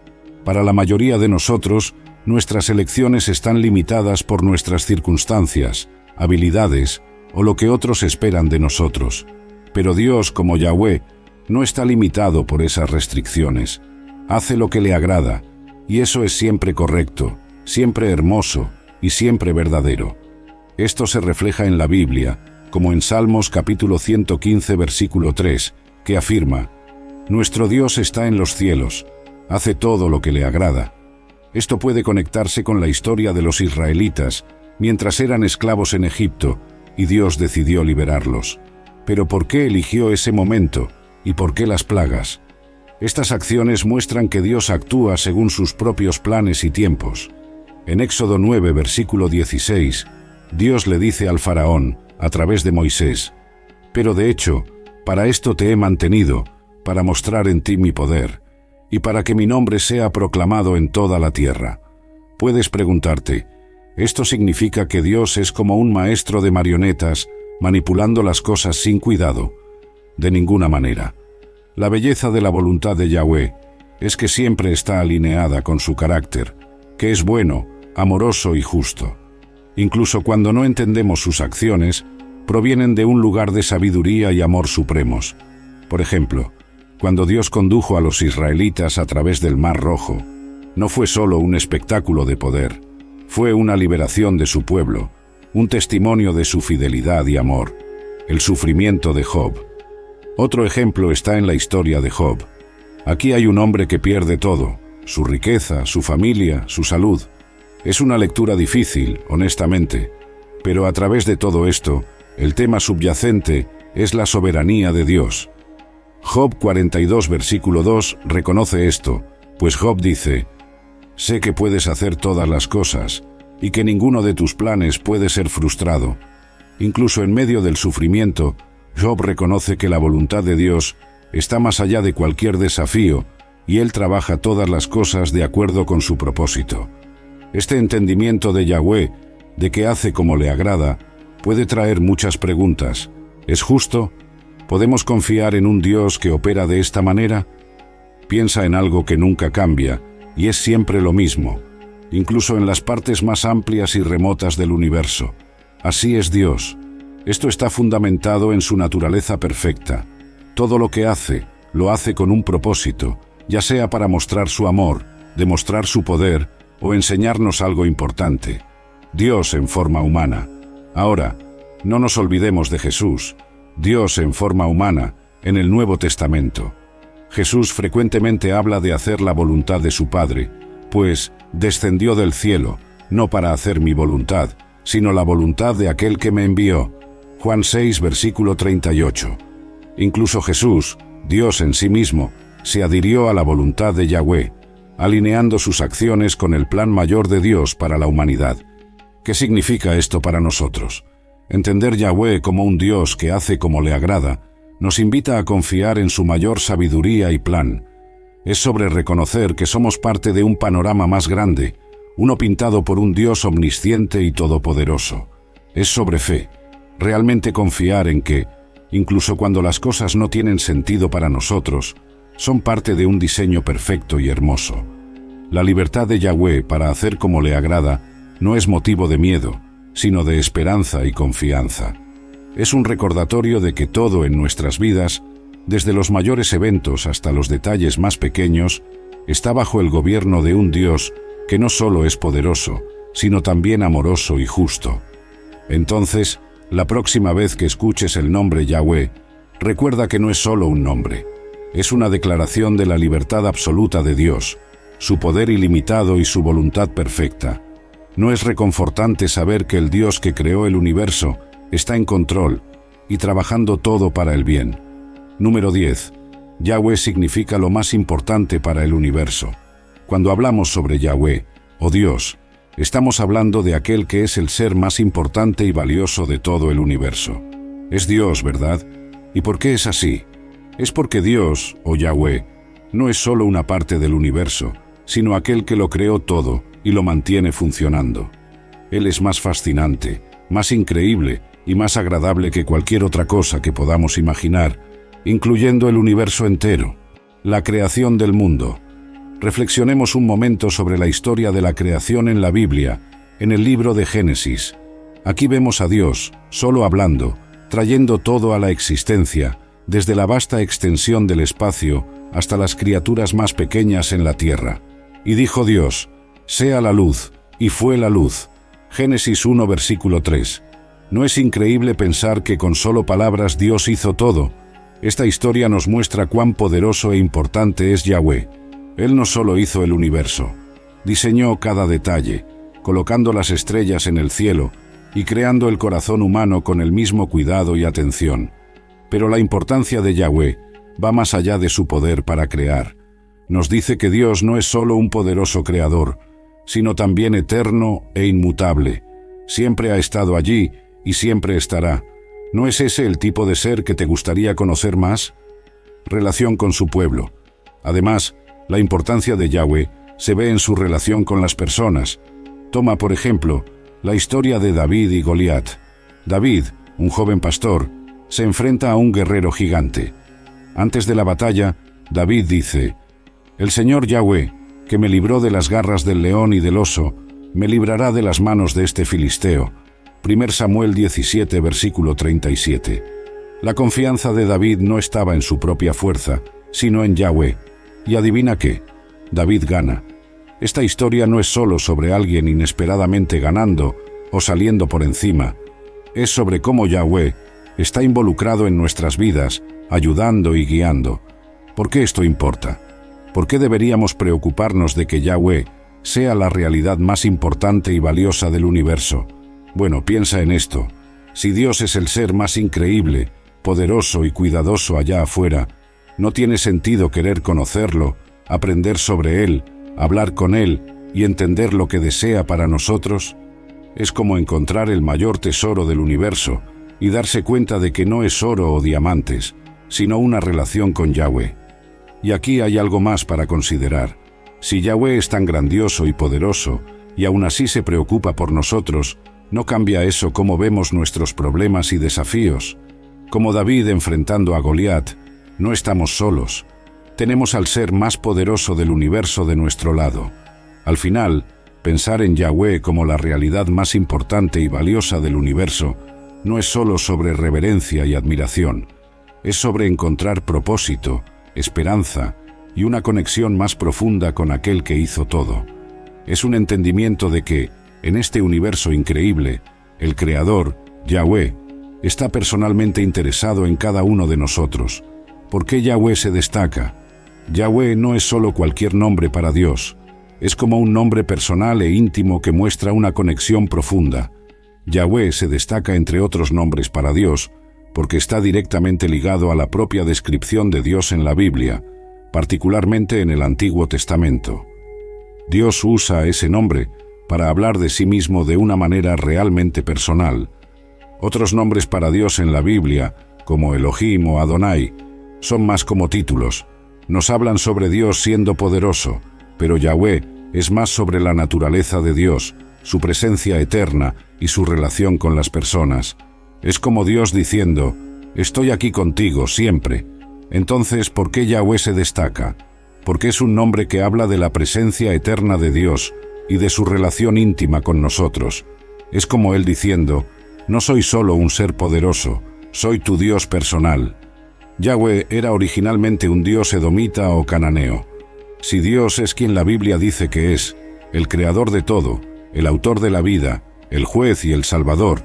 A: Para la mayoría de nosotros, nuestras elecciones están limitadas por nuestras circunstancias, habilidades o lo que otros esperan de nosotros. Pero Dios, como Yahweh, no está limitado por esas restricciones. Hace lo que le agrada, y eso es siempre correcto, siempre hermoso y siempre verdadero. Esto se refleja en la Biblia, como en Salmos capítulo 115 versículo 3, que afirma: «Nuestro Dios está en los cielos, hace todo lo que le agrada». Esto puede conectarse con la historia de los israelitas, mientras eran esclavos en Egipto, y Dios decidió liberarlos. Pero ¿por qué eligió ese momento? ¿Y por qué las plagas? Estas acciones muestran que Dios actúa según sus propios planes y tiempos. En Éxodo 9, versículo 16, Dios le dice al faraón, a través de Moisés: «Pero de hecho, para esto te he mantenido, para mostrar en ti mi poder, y para que mi nombre sea proclamado en toda la tierra». Puedes preguntarte, ¿esto significa que Dios es como un maestro de marionetas, manipulando las cosas sin cuidado? De ninguna manera. La belleza de la voluntad de Yahweh es que siempre está alineada con su carácter, que es bueno, amoroso y justo. Incluso cuando no entendemos sus acciones, provienen de un lugar de sabiduría y amor supremos. Por ejemplo, cuando Dios condujo a los israelitas a través del Mar Rojo, no fue solo un espectáculo de poder, fue una liberación de su pueblo, un testimonio de su fidelidad y amor, el sufrimiento de Job. Otro ejemplo está en la historia de Job. Aquí hay un hombre que pierde todo, su riqueza, su familia, su salud. Es una lectura difícil, honestamente, pero a través de todo esto, el tema subyacente es la soberanía de Dios. Job 42, versículo 2, reconoce esto, pues Job dice: «Sé que puedes hacer todas las cosas, y que ninguno de tus planes puede ser frustrado». Incluso en medio del sufrimiento, Job reconoce que la voluntad de Dios está más allá de cualquier desafío, y él trabaja todas las cosas de acuerdo con su propósito. Este entendimiento de Yahweh, de que hace como le agrada, puede traer muchas preguntas. ¿Es justo? ¿Podemos confiar en un Dios que opera de esta manera? Piensa en algo que nunca cambia, y es siempre lo mismo, incluso en las partes más amplias y remotas del universo. Así es Dios. Esto está fundamentado en su naturaleza perfecta. Todo lo que hace, lo hace con un propósito, ya sea para mostrar su amor, demostrar su poder o enseñarnos algo importante. Dios en forma humana. Ahora, no nos olvidemos de Jesús, Dios en forma humana, en el Nuevo Testamento. Jesús frecuentemente habla de hacer la voluntad de su Padre, pues descendió del cielo, no para hacer mi voluntad, sino la voluntad de aquel que me envió. Juan 6, versículo 38. Incluso Jesús, Dios en sí mismo, se adhirió a la voluntad de Yahweh, alineando sus acciones con el plan mayor de Dios para la humanidad. ¿Qué significa esto para nosotros? Entender Yahweh como un Dios que hace como le agrada, nos invita a confiar en su mayor sabiduría y plan. Es sobre reconocer que somos parte de un panorama más grande, uno pintado por un Dios omnisciente y todopoderoso. Es sobre fe, realmente confiar en que, incluso cuando las cosas no tienen sentido para nosotros, son parte de un diseño perfecto y hermoso. La libertad de Yahweh para hacer como le agrada no es motivo de miedo, sino de esperanza y confianza. Es un recordatorio de que todo en nuestras vidas, desde los mayores eventos hasta los detalles más pequeños, está bajo el gobierno de un Dios que no solo es poderoso, sino también amoroso y justo. Entonces, la próxima vez que escuches el nombre Yahweh, recuerda que no es solo un nombre, es una declaración de la libertad absoluta de Dios, su poder ilimitado y su voluntad perfecta. ¿No es reconfortante saber que el Dios que creó el universo está en control y trabajando todo para el bien? Número 10. Yahweh significa lo más importante para el universo. Cuando hablamos sobre Yahweh, o Dios, estamos hablando de aquel que es el ser más importante y valioso de todo el universo. Es Dios, ¿verdad? ¿Y por qué es así? Es porque Dios, o Yahweh, no es solo una parte del universo, sino aquel que lo creó todo y lo mantiene funcionando. Él es más fascinante, más increíble y más agradable que cualquier otra cosa que podamos imaginar, incluyendo el universo entero, la creación del mundo. Reflexionemos un momento sobre la historia de la creación en la Biblia, en el libro de Génesis. Aquí vemos a Dios, solo hablando, trayendo todo a la existencia, desde la vasta extensión del espacio hasta las criaturas más pequeñas en la tierra. Y dijo Dios: «Sea la luz», y fue la luz. Génesis 1, versículo 3. ¿No es increíble pensar que con solo palabras Dios hizo todo? Esta historia nos muestra cuán poderoso e importante es Yahweh. Él no solo hizo el universo, diseñó cada detalle, colocando las estrellas en el cielo y creando el corazón humano con el mismo cuidado y atención. Pero la importancia de Yahweh va más allá de su poder para crear. Nos dice que Dios no es solo un poderoso creador, sino también eterno e inmutable. Siempre ha estado allí y siempre estará. ¿No es ese el tipo de ser que te gustaría conocer más? Relación con su pueblo. Además, la importancia de Yahweh se ve en su relación con las personas. Toma, por ejemplo, la historia de David y Goliat. David, un joven pastor, se enfrenta a un guerrero gigante. Antes de la batalla, David dice: «El Señor Yahweh, que me libró de las garras del león y del oso, me librará de las manos de este filisteo». 1 Samuel 17, versículo 37. La confianza de David no estaba en su propia fuerza, sino en Yahweh. ¿Y adivina qué? David gana. Esta historia no es solo sobre alguien inesperadamente ganando o saliendo por encima. Es sobre cómo Yahweh está involucrado en nuestras vidas, ayudando y guiando. ¿Por qué esto importa? ¿Por qué deberíamos preocuparnos de que Yahweh sea la realidad más importante y valiosa del universo? Bueno, piensa en esto. Si Dios es el ser más increíble, poderoso y cuidadoso allá afuera, ¿no tiene sentido querer conocerlo, aprender sobre Él, hablar con Él y entender lo que desea para nosotros? Es como encontrar el mayor tesoro del universo y darse cuenta de que no es oro o diamantes, sino una relación con Yahweh. Y aquí hay algo más para considerar. Si Yahweh es tan grandioso y poderoso, y aún así se preocupa por nosotros, ¿no cambia eso cómo vemos nuestros problemas y desafíos? Como David enfrentando a Goliat, no estamos solos. Tenemos al ser más poderoso del universo de nuestro lado. Al final, pensar en Yahweh como la realidad más importante y valiosa del universo no es solo sobre reverencia y admiración, es sobre encontrar propósito, esperanza y una conexión más profunda con aquel que hizo todo. Es un entendimiento de que, en este universo increíble, el Creador, Yahweh, está personalmente interesado en cada uno de nosotros. ¿Por qué Yahweh se destaca? Yahweh no es solo cualquier nombre para Dios, es como un nombre personal e íntimo que muestra una conexión profunda. Yahweh se destaca entre otros nombres para Dios, porque está directamente ligado a la propia descripción de Dios en la Biblia, particularmente en el Antiguo Testamento. Dios usa ese nombre para hablar de sí mismo de una manera realmente personal. Otros nombres para Dios en la Biblia, como Elohim o Adonai, son más como títulos. Nos hablan sobre Dios siendo poderoso, pero Yahweh es más sobre la naturaleza de Dios, su presencia eterna y su relación con las personas. Es como Dios diciendo, estoy aquí contigo siempre. Entonces, ¿por qué Yahweh se destaca? Porque es un nombre que habla de la presencia eterna de Dios y de su relación íntima con nosotros. Es como Él diciendo, no soy solo un ser poderoso, soy tu Dios personal. Yahweh era originalmente un dios edomita o cananeo. Si Dios es quien la Biblia dice que es, el creador de todo, el autor de la vida, el juez y el salvador,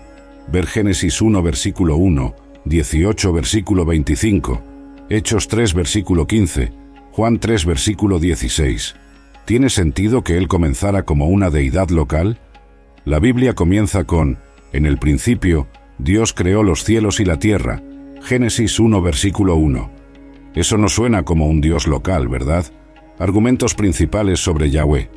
A: ver Génesis 1 versículo 1, 18 versículo 25, Hechos 3 versículo 15, Juan 3 versículo 16. ¿Tiene sentido que Él comenzara como una deidad local? La Biblia comienza con, en el principio, Dios creó los cielos y la tierra, Génesis 1 versículo 1. Eso no suena como un Dios local, ¿verdad? Argumentos principales sobre Yahweh.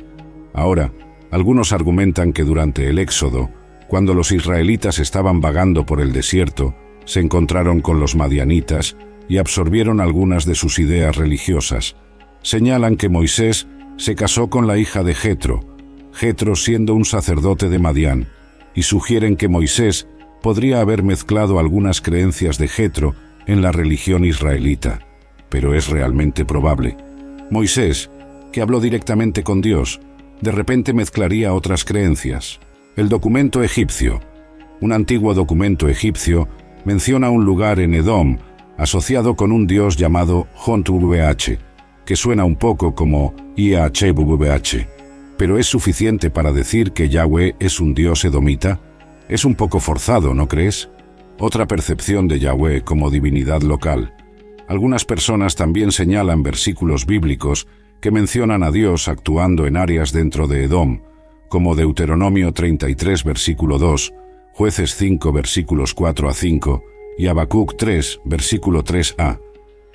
A: Ahora, algunos argumentan que durante el Éxodo, cuando los israelitas estaban vagando por el desierto, se encontraron con los madianitas y absorbieron algunas de sus ideas religiosas. Señalan que Moisés se casó con la hija de Jetro, Jetro siendo un sacerdote de Madián, y sugieren que Moisés podría haber mezclado algunas creencias de Jetro en la religión israelita. Pero es realmente probable. Moisés, que habló directamente con Dios, de repente mezclaría otras creencias. El documento egipcio. Un antiguo documento egipcio menciona un lugar en Edom asociado con un dios llamado Hon-Vh, que suena un poco como IHVH. ¿Pero es suficiente para decir que Yahweh es un dios edomita? Es un poco forzado, ¿no crees? Otra percepción de Yahweh como divinidad local. Algunas personas también señalan versículos bíblicos que mencionan a Dios actuando en áreas dentro de Edom, como Deuteronomio 33 versículo 2, Jueces 5 versículos 4 a 5 y Habacuc 3 versículo 3a.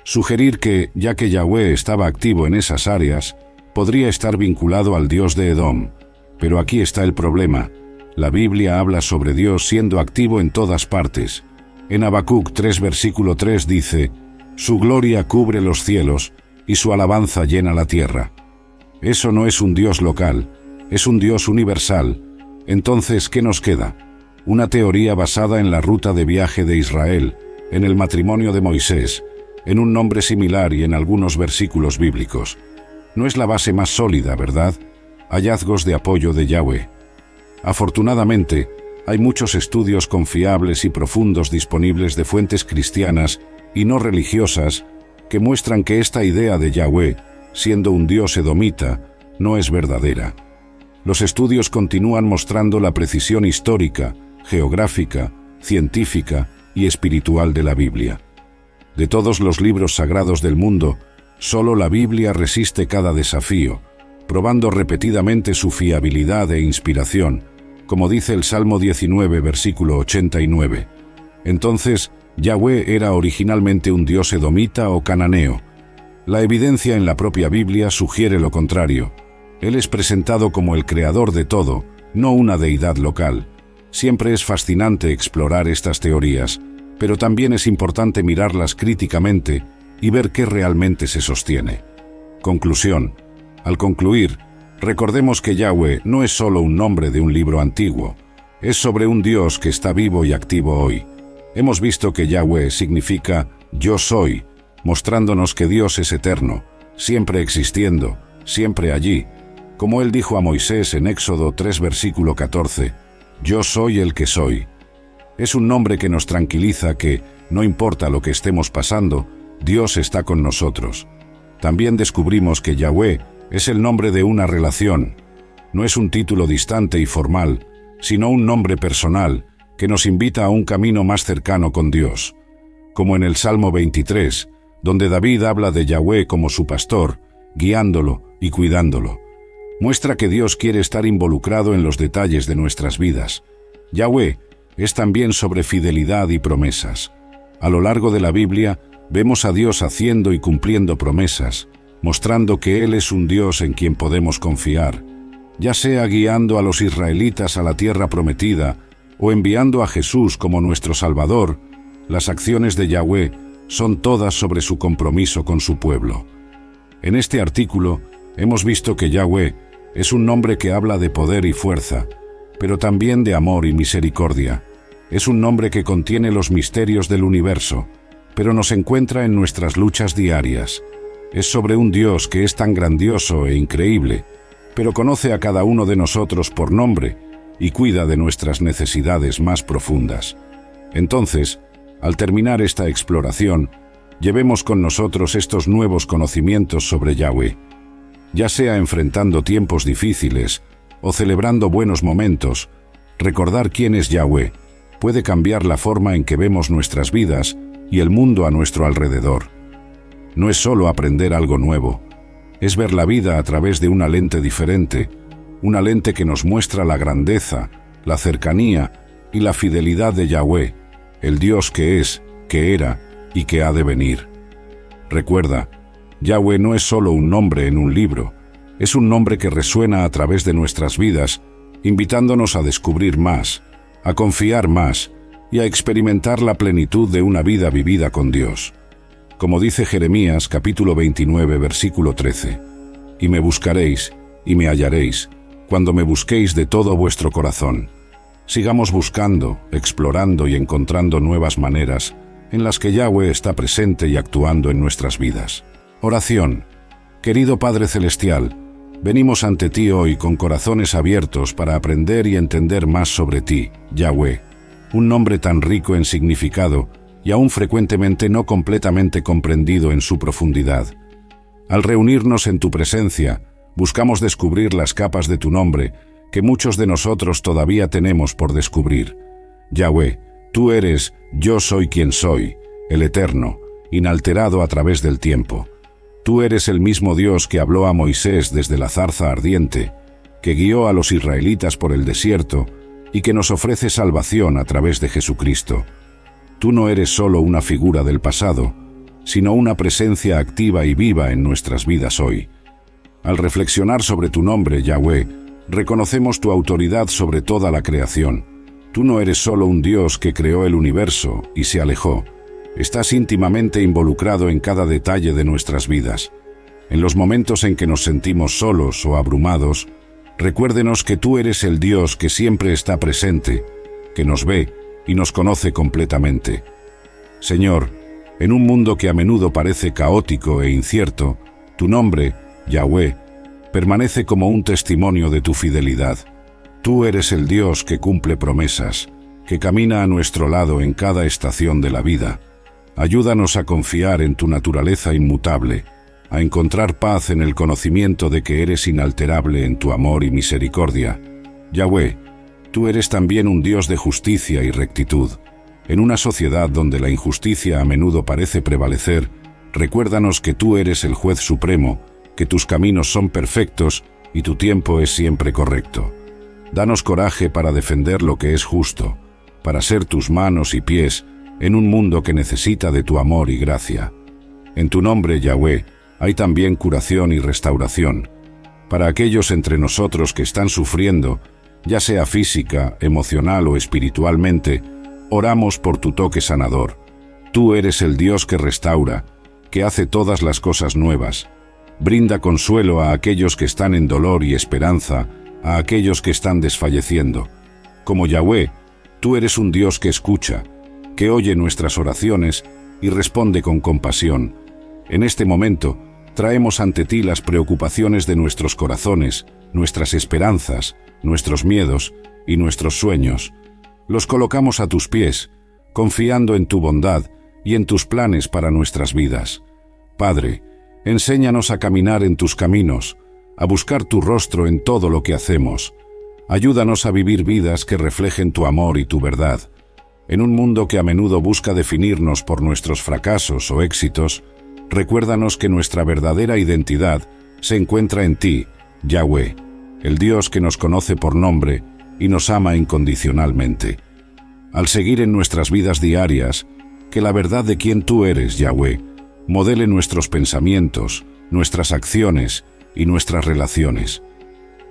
A: Sugerir que, ya que Yahweh estaba activo en esas áreas, podría estar vinculado al Dios de Edom. Pero aquí está el problema. La Biblia habla sobre Dios siendo activo en todas partes. En Habacuc 3 versículo 3 dice, «Su gloria cubre los cielos y su alabanza llena la tierra». Eso no es un Dios local, es un Dios universal. Entonces, ¿qué nos queda? Una teoría basada en la ruta de viaje de Israel, en el matrimonio de Moisés, en un nombre similar y en algunos versículos bíblicos. No es la base más sólida, ¿verdad? Hallazgos de apoyo de Yahweh. Afortunadamente, hay muchos estudios confiables y profundos disponibles de fuentes cristianas y no religiosas que muestran que esta idea de Yahweh, siendo un dios edomita, no es verdadera. Los estudios continúan mostrando la precisión histórica, geográfica, científica y espiritual de la Biblia. De todos los libros sagrados del mundo, solo la Biblia resiste cada desafío, probando repetidamente su fiabilidad e inspiración, como dice el Salmo 19, versículo 89. Entonces, Yahweh era originalmente un dios edomita o cananeo. La evidencia en la propia Biblia sugiere lo contrario. Él es presentado como el creador de todo, no una deidad local. Siempre es fascinante explorar estas teorías, pero también es importante mirarlas críticamente y ver qué realmente se sostiene. Conclusión. Al concluir, recordemos que Yahweh no es solo un nombre de un libro antiguo, es sobre un Dios que está vivo y activo hoy. Hemos visto que Yahweh significa «yo soy», mostrándonos que Dios es eterno, siempre existiendo, siempre allí. Como Él dijo a Moisés en Éxodo 3 versículo 14, «Yo soy el que soy». Es un nombre que nos tranquiliza que, no importa lo que estemos pasando, Dios está con nosotros. También descubrimos que Yahweh es el nombre de una relación. No es un título distante y formal, sino un nombre personal que nos invita a un camino más cercano con Dios. Como en el Salmo 23, donde David habla de Yahweh como su pastor, guiándolo y cuidándolo. Muestra que Dios quiere estar involucrado en los detalles de nuestras vidas. Yahweh es también sobre fidelidad y promesas. A lo largo de la Biblia, vemos a Dios haciendo y cumpliendo promesas, mostrando que Él es un Dios en quien podemos confiar, ya sea guiando a los israelitas a la tierra prometida o enviando a Jesús como nuestro Salvador. Las acciones de Yahweh son todas sobre su compromiso con su pueblo. En este artículo hemos visto que Yahweh es un nombre que habla de poder y fuerza, pero también de amor y misericordia. Es un nombre que contiene los misterios del universo, pero nos encuentra en nuestras luchas diarias. Es sobre un Dios que es tan grandioso e increíble, pero conoce a cada uno de nosotros por nombre y cuida de nuestras necesidades más profundas. Entonces, al terminar esta exploración, llevemos con nosotros estos nuevos conocimientos sobre Yahweh. Ya sea enfrentando tiempos difíciles o celebrando buenos momentos, recordar quién es Yahweh puede cambiar la forma en que vemos nuestras vidas y el mundo a nuestro alrededor. No es solo aprender algo nuevo, es ver la vida a través de una lente diferente, una lente que nos muestra la grandeza, la cercanía y la fidelidad de Yahweh, el Dios que es, que era y que ha de venir. Recuerda, Yahweh no es solo un nombre en un libro, es un nombre que resuena a través de nuestras vidas, invitándonos a descubrir más, a confiar más y a experimentar la plenitud de una vida vivida con Dios. Como dice Jeremías capítulo 29 versículo 13, «Y me buscaréis, y me hallaréis, cuando me busquéis de todo vuestro corazón». Sigamos buscando, explorando y encontrando nuevas maneras en las que Yahweh está presente y actuando en nuestras vidas. Oración. Querido Padre Celestial, venimos ante ti hoy con corazones abiertos para aprender y entender más sobre ti, Yahweh, un nombre tan rico en significado y aún frecuentemente no completamente comprendido en su profundidad. Al reunirnos en tu presencia, buscamos descubrir las capas de tu nombre que muchos de nosotros todavía tenemos por descubrir. Yahweh, tú eres Yo soy quien soy, el Eterno, inalterado a través del tiempo. Tú eres el mismo Dios que habló a Moisés desde la zarza ardiente, que guió a los israelitas por el desierto y que nos ofrece salvación a través de Jesucristo. Tú no eres solo una figura del pasado, sino una presencia activa y viva en nuestras vidas hoy. Al reflexionar sobre tu nombre, Yahweh, reconocemos tu autoridad sobre toda la creación. Tú no eres solo un Dios que creó el universo y se alejó. Estás íntimamente involucrado en cada detalle de nuestras vidas. En los momentos en que nos sentimos solos o abrumados, recuérdenos que tú eres el Dios que siempre está presente, que nos ve y nos conoce completamente. Señor, en un mundo que a menudo parece caótico e incierto, tu nombre, Yahweh, permanece como un testimonio de tu fidelidad. Tú eres el Dios que cumple promesas, que camina a nuestro lado en cada estación de la vida. Ayúdanos a confiar en tu naturaleza inmutable, a encontrar paz en el conocimiento de que eres inalterable en tu amor y misericordia. Yahweh, tú eres también un Dios de justicia y rectitud. En una sociedad donde la injusticia a menudo parece prevalecer, recuérdanos que tú eres el juez supremo, que tus caminos son perfectos y tu tiempo es siempre correcto. Danos coraje para defender lo que es justo, para ser tus manos y pies en un mundo que necesita de tu amor y gracia. En tu nombre, Yahweh, hay también curación y restauración. Para aquellos entre nosotros que están sufriendo, ya sea física, emocional o espiritualmente, oramos por tu toque sanador. Tú eres el Dios que restaura, que hace todas las cosas nuevas. Brinda consuelo a aquellos que están en dolor y esperanza, a aquellos que están desfalleciendo. Como Yahweh, tú eres un Dios que escucha, que oye nuestras oraciones y responde con compasión. En este momento, traemos ante ti las preocupaciones de nuestros corazones, nuestras esperanzas, nuestros miedos y nuestros sueños. Los colocamos a tus pies, confiando en tu bondad y en tus planes para nuestras vidas. Padre, enséñanos a caminar en tus caminos, a buscar tu rostro en todo lo que hacemos. Ayúdanos a vivir vidas que reflejen tu amor y tu verdad. En un mundo que a menudo busca definirnos por nuestros fracasos o éxitos, recuérdanos que nuestra verdadera identidad se encuentra en ti, Yahweh, el Dios que nos conoce por nombre y nos ama incondicionalmente. Al seguir en nuestras vidas diarias, que la verdad de quién tú eres, Yahweh, modele nuestros pensamientos, nuestras acciones y nuestras relaciones.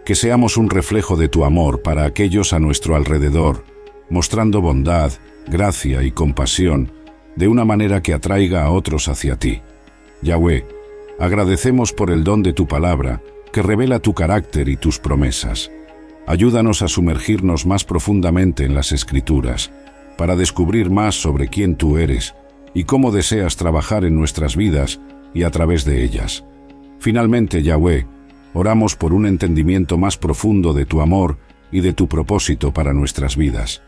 A: Que seamos un reflejo de tu amor para aquellos a nuestro alrededor, mostrando bondad, gracia y compasión de una manera que atraiga a otros hacia ti. Yahweh, agradecemos por el don de tu palabra, que revela tu carácter y tus promesas. Ayúdanos a sumergirnos más profundamente en las Escrituras, para descubrir más sobre quién tú eres y cómo deseas trabajar en nuestras vidas y a través de ellas. Finalmente, Yahweh, oramos por un entendimiento más profundo de tu amor y de tu propósito para nuestras vidas.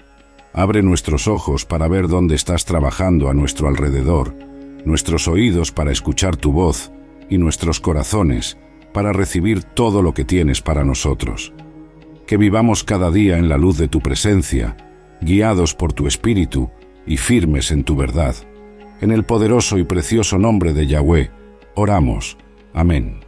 A: Abre nuestros ojos para ver dónde estás trabajando a nuestro alrededor, nuestros oídos para escuchar tu voz y nuestros corazones para recibir todo lo que tienes para nosotros. Que vivamos cada día en la luz de tu presencia, guiados por tu Espíritu y firmes en tu verdad. En el poderoso y precioso nombre de Yahweh, oramos. Amén.